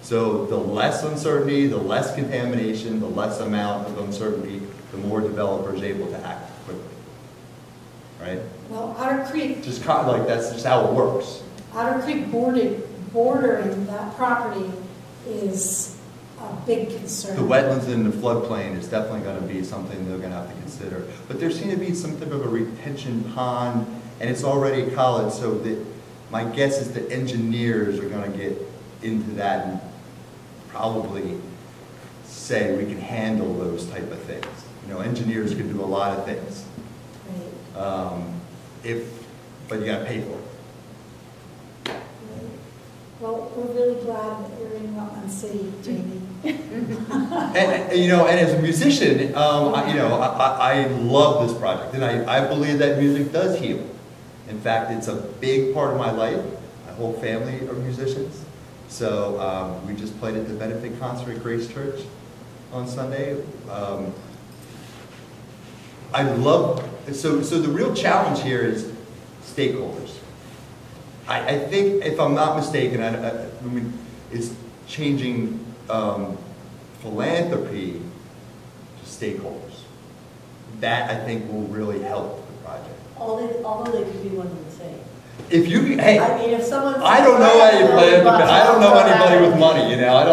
So the less uncertainty, the less contamination, the less amount of uncertainty, the more developers are able to act quickly, right? Well, Otter Creek, Just kind of like, that's just how it works. Otter Creek bordering that property is a big concern. The wetlands in the floodplain is definitely going to be something they're going to have to consider. But there seems to be some type of a retention pond, and it's already a college, so that my guess is the engineers are going to get into that and probably say we can handle those type of things. You know, engineers can do a lot of things. Right. But you got to pay for it. Right. Well, we're really glad that you're in Rutland City, Jamie. And you know, and as a musician, you know, I love this project, and I believe that music does heal. In fact, it's a big part of my life. My whole family are musicians. So we just played at the benefit concert at Grace Church on Sunday. I love, so the real challenge here is stakeholders. I think, if I'm not mistaken, I mean, it's changing philanthropy to stakeholders. That, I think, will really help the project. Although they could be one and the same. If you, hey, I mean, if someone's. I don't know anybody with money, you know. I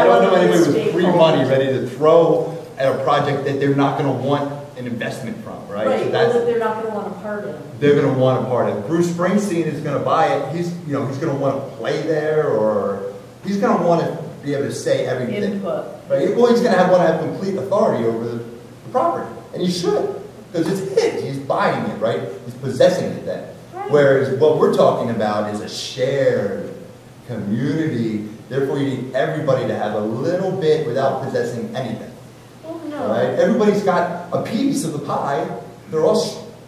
don't know anybody with free money ready to throw at a project that they're not going to want an investment from, right? Right, So or that they're not going to want a part in. they're going to want a part of it. Bruce Springsteen is going to buy it. He's going to want to play there, or he's going to want to be able to say everything. Input. Right? Well, he's going to want to have complete authority over the property, and he should, because it's his. He's buying it, right? He's possessing it then. Whereas what we're talking about is a shared community. Therefore, you need everybody to have a little bit without possessing anything. Well, no. Right? Everybody's got a piece of the pie. They're all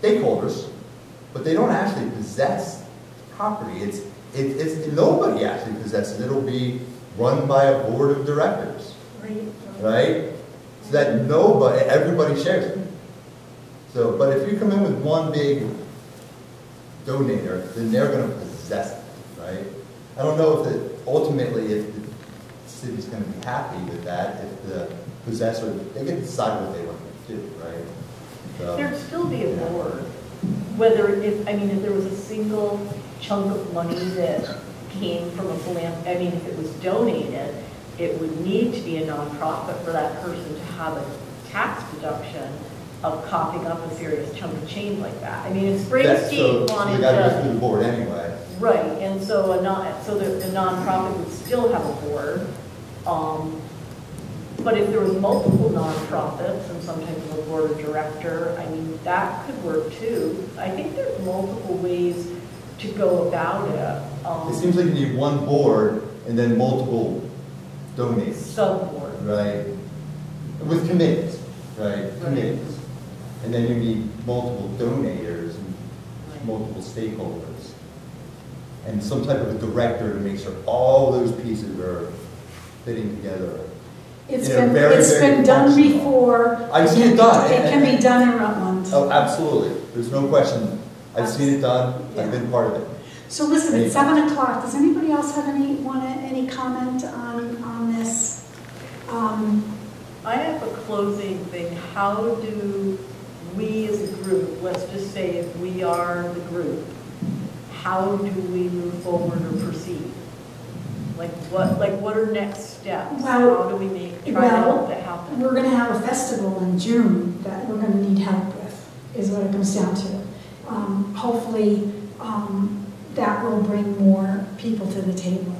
stakeholders, but they don't actually possess property. It's nobody actually possesses it. It'll be run by a board of directors, right? So that everybody shares it. So, but if you come in with one big donator, then they're going to possess it, right? I don't know if ultimately if the city's going to be happy with that, if the possessor, they can decide what they want to do, right? So, There'd still be a board, if there was a single chunk of money that came from a philanthropy, if it was donated, it would need to be a nonprofit for that person to have a tax deduction of coughing up a serious chunk of change like that. If Springsteen so wanted they got to go to, through the board anyway. right, and so the nonprofit would still have a board. But if there was multiple nonprofits and some type of a board of director, I mean, that could work too. I think there's multiple ways to go about it. It seems like you need one board and then multiple donators. Sub-board. Right? With committees, right? Committees. And then you need multiple donators and multiple stakeholders. And some type of a director to make sure all those pieces are fitting together. It's You know, been, very, it's very been done functional. before. I've seen it done. It can be done in Rutland. Oh, absolutely. There's no question. I've seen it done. I've been part of it. So listen, it's 7 o'clock. Does anybody else have any comment on this? I have a closing thing. How do we as a group, let's just say if we are the group, how do we move forward or proceed? Like what are next steps? Well, how do we try to help that happen? We're going to have a festival in June that we're going to need help with, is what it comes down to. Hopefully, that will bring more people to the table,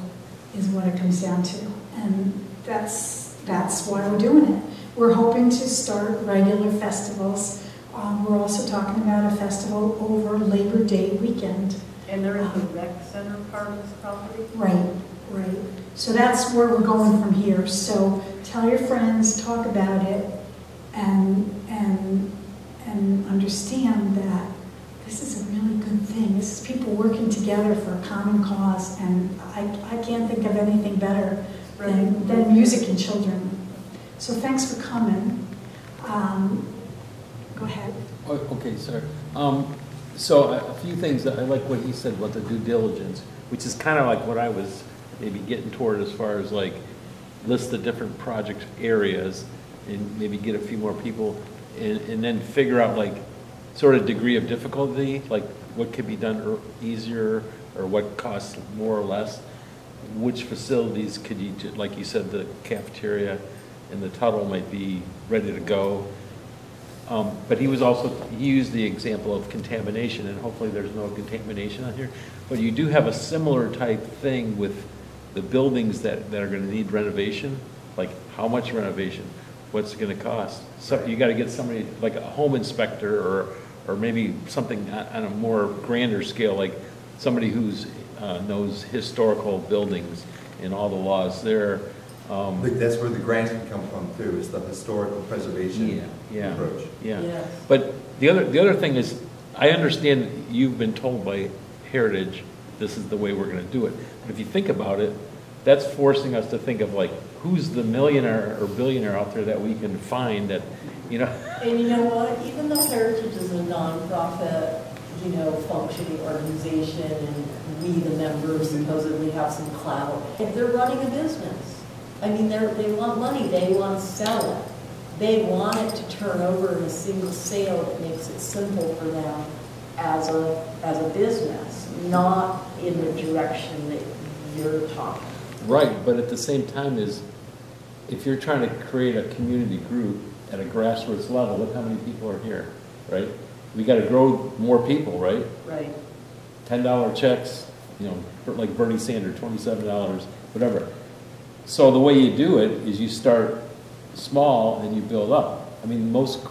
is what it comes down to. And that's why we're doing it. We're hoping to start regular festivals. We're also talking about a festival over Labor Day weekend. And there is the rec center part of this property? Right. Right. So that's where we're going from here. So tell your friends, talk about it, and understand that this is a really good thing. This is people working together for a common cause, and I can't think of anything better than music and children. So thanks for coming. Go ahead. Okay, sir. So a few things. I like what he said about the due diligence, which is kind of like what I was maybe getting toward as far as like list the different project areas and maybe get a few more people and then figure out like sort of degree of difficulty, like what could be done easier or what costs more or less. Which facilities could you do, like you said, the cafeteria and the tunnel might be ready to go. But he used the example of contamination, and hopefully there's no contamination out here. But you do have a similar type thing with the buildings that are going to need renovation, like how much renovation, what's it going to cost. So you got to get somebody like a home inspector or maybe something on a more grander scale, like somebody who's knows historical buildings and all the laws there. That's where the grants can come from too, is the historical preservation approach. Yeah. Yes. But the other thing is, I understand you've been told by Heritage this is the way we're going to do it. But if you think about it, that's forcing us to think of like who's the millionaire or billionaire out there that we can find that, you know. And you know what? Even though Heritage is a nonprofit, functioning organization, and we, the members, supposedly have some clout, if they're running a business, I mean, they want money, they want to sell it. They want it to turn over in a single sale that makes it simple for them as a business, not in the direction that you're talking. Right, but at the same time is, if you're trying to create a community group at a grassroots level, look how many people are here, right? We got to grow more people, right? Right. $10 checks, like Bernie Sanders, $27, whatever. So the way you do it is you start small and you build up. I mean, most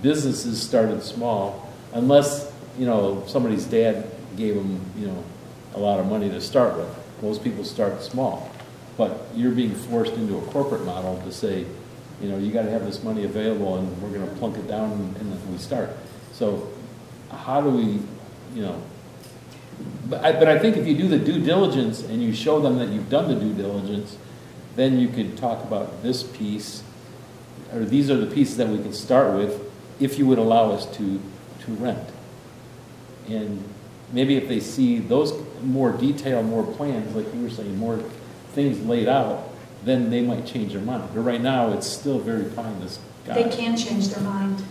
businesses started small, unless somebody's dad gave them a lot of money to start with. Most people start small, but you're being forced into a corporate model to say, you got to have this money available, and we're going to plunk it down and then we start. So how do we, But I think if you do the due diligence and you show them that you've done the due diligence, then you could talk about this piece, or these are the pieces that we can start with, if you would allow us to rent. And maybe if they see those more detailed, more plans, like you were saying, more things laid out, then they might change their mind. But right now, it's still very pie in the sky. They can change their mind.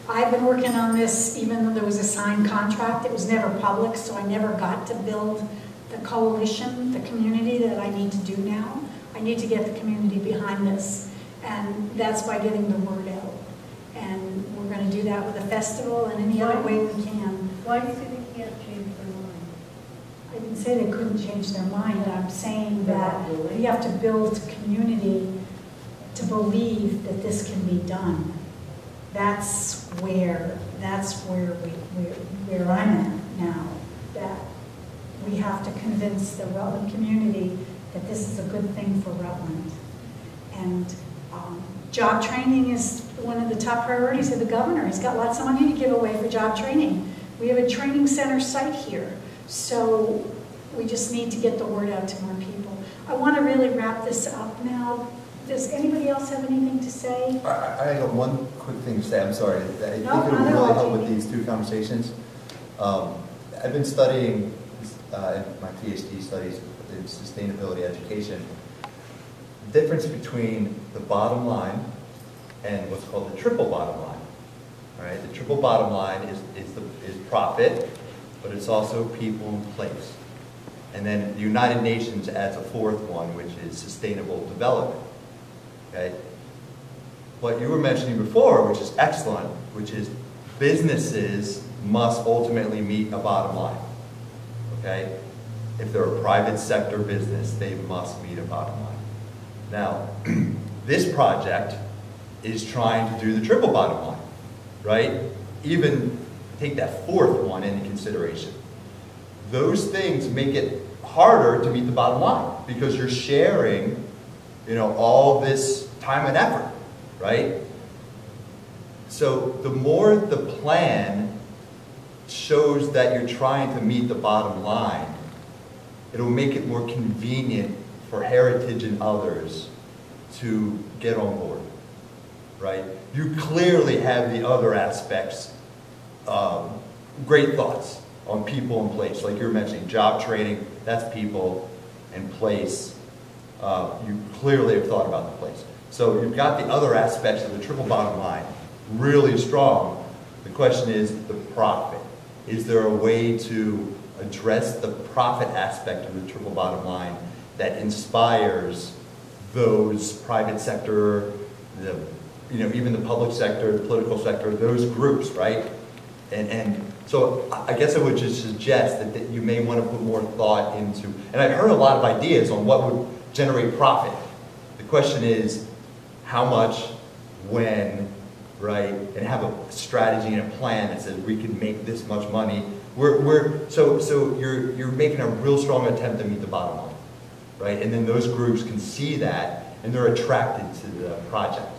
I've been working on this even though there was a signed contract. It was never public, so I never got to build the coalition, the community that I need to do now. I need to get the community behind this, and that's by getting the word out. And we're going to do that with a festival and any other way we can. Why do you think they can't change their mind? I didn't say they couldn't change their mind. I'm saying that we have to build community to believe that this can be done. That's where I'm at now, that we have to convince the Rutland community that this is a good thing for Rutland. And job training is one of the top priorities of the governor. He's got lots of money to give away for job training. We have a training center site here, so we just need to get the word out to more people. I want to really wrap this up now. Does anybody else have anything to say? I got one quick thing to say. I'm sorry. I think No, it would not at all, really help with Jamie. these two conversations. I've been studying my PhD studies in sustainability education. The difference between the bottom line and what's called the triple bottom line. All right, the triple bottom line is profit, but it's also people and place. And then the United Nations adds a fourth one, which is sustainable development. Okay? What you were mentioning before, which is excellent, which is businesses must ultimately meet a bottom line. Okay? If they're a private sector business, they must meet a bottom line. Now, this project is trying to do the triple bottom line, right? Even take that fourth one into consideration. Those things make it harder to meet the bottom line because you're sharing, all this time and effort, right? So the more the plan shows that you're trying to meet the bottom line, it'll make it more convenient for Heritage and others to get on board, right? You clearly have the other aspects, great thoughts on people and place, like you're mentioning, job training, that's people and place. You clearly have thought about the place. So you've got the other aspects of the triple bottom line really strong. The question is the profit. Is there a way to address the profit aspect of the triple bottom line that inspires those private sector, even the public sector, the political sector, those groups, right? And so I guess I would just suggest that you may want to put more thought into, and I've heard a lot of ideas on what would generate profit. The question is how much, when, right? And have a strategy and a plan that says we can make this much money. So you're making a real strong attempt to meet the bottom line, right? And then those groups can see that and they're attracted to the project,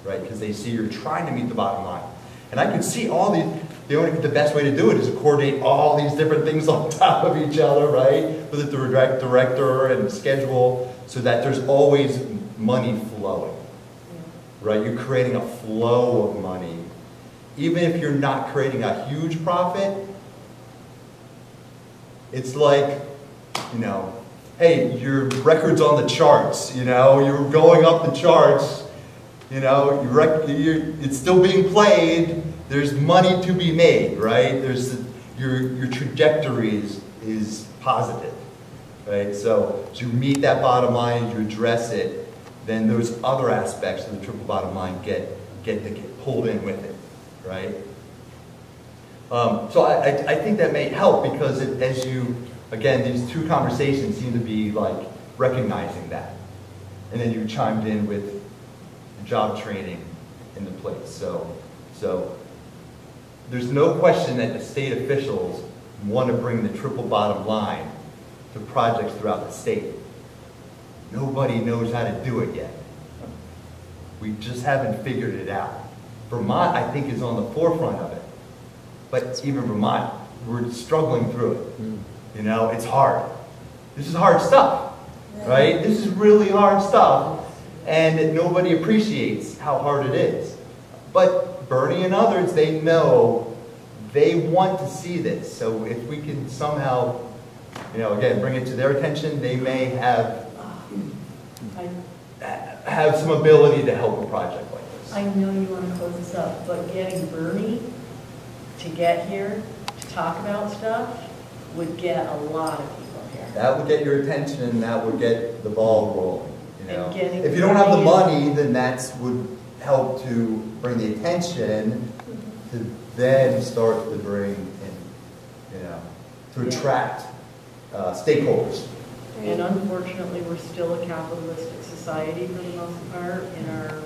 right? Because they see you're trying to meet the bottom line. And I can see all the best way to do it is to coordinate all these different things on top of each other, right? With the director and schedule so that there's always money flowing, right? You're creating a flow of money. Even if you're not creating a huge profit, it's like, hey, your record's on the charts, you're going up the charts, it's still being played, there's money to be made, right? Your trajectory is positive, right? So as you meet that bottom line, as you address it, then those other aspects of the triple bottom line get pulled in with it, right? So I think that may help because again, these two conversations seem to be like recognizing that. And then you chimed in with job training in the place. So there's no question that the state officials want to bring the triple bottom line to projects throughout the state. Nobody knows how to do it yet. We just haven't figured it out. Vermont, I think, is on the forefront of it. But even Vermont, we're struggling through it. It's hard. This is hard stuff, right? This is really hard stuff, and nobody appreciates how hard it is. But Bernie and others, they know, they want to see this. So if we can somehow, again, bring it to their attention, they may have some ability to help a project like this. I know you want to close this up, but getting Bernie to get here to talk about stuff would get a lot of people here. That would get your attention and that would get the ball rolling. And getting if you don't have the money, then that would help to bring the attention to then start to bring in, to attract stakeholders. And unfortunately, we're still a capitalistic society. society for the most part in our.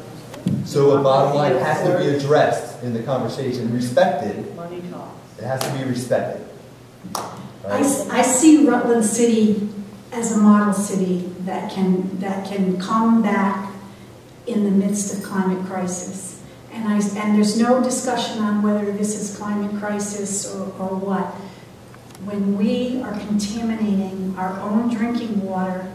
So a bottom line has to be addressed in the conversation, respected. Money talks. It has to be respected. I see Rutland City as a model city that can come back in the midst of climate crisis. And there's no discussion on whether this is climate crisis or what. When we are contaminating our own drinking water,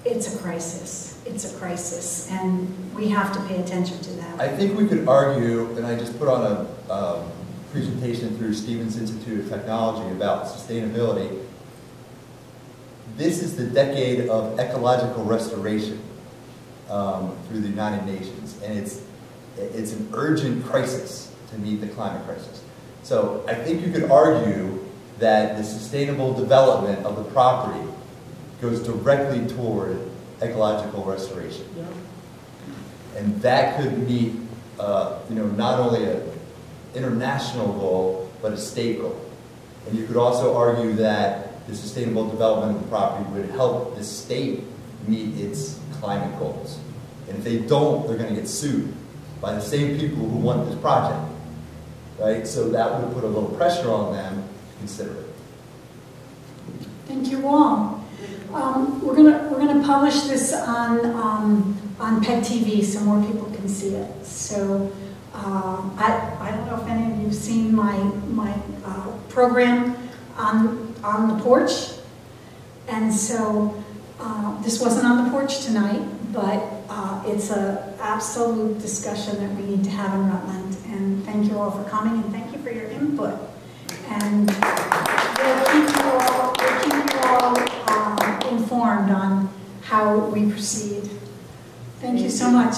it's a crisis. It's a crisis, and we have to pay attention to that. I think we could argue, and I just put on a presentation through Stevens Institute of Technology about sustainability. This is the decade of ecological restoration through the United Nations, and it's an urgent crisis to meet the climate crisis. So I think you could argue that the sustainable development of the property goes directly toward ecological restoration. Yeah. And that could meet, not only an international goal, but a state goal. And you could also argue that the sustainable development of the property would help the state meet its climate goals. And if they don't, they're going to get sued by the same people who want this project, right? So that would put a little pressure on them to consider it. Thank you all. We're gonna publish this on PEG TV so more people can see it. So I don't know if any of you've seen my program on the porch, and so this wasn't on the porch tonight, but it's an absolute discussion that we need to have in Rutland. And thank you all for coming, and thank you for your input. And we'll keep you all informed on how we proceed. Thank you so much.